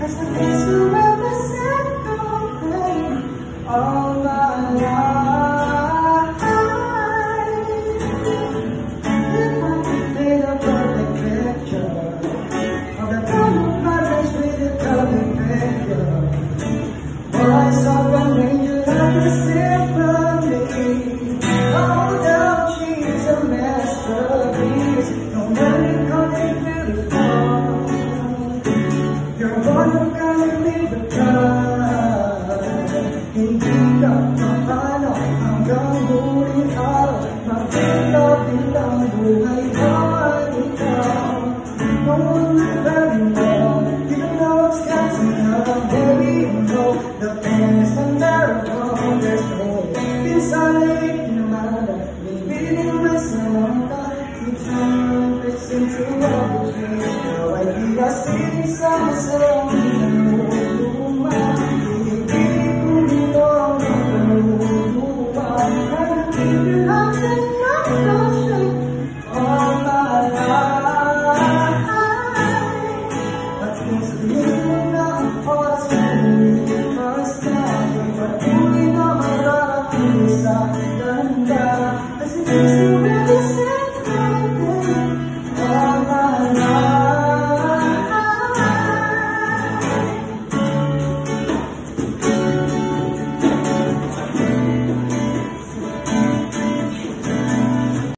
As the kiss you represent the pain all my life. If I could paint a perfect picture of the time of my life with a perfect picture, voice of an angel of the symphony. Oh no, she's a masterpiece. Nobody comes beautiful. You're one who can leave the time. Hindi ka mapano hanggang huling araw. Magpila-pilang buhay ko ay ikaw. No one will very well. You know it's got to come, baby. You know the pain is unbearable. There's no insanity naman. Bibiling mas naman ka. Each time listen to what we dream. Now I be a city sama-sama. As it is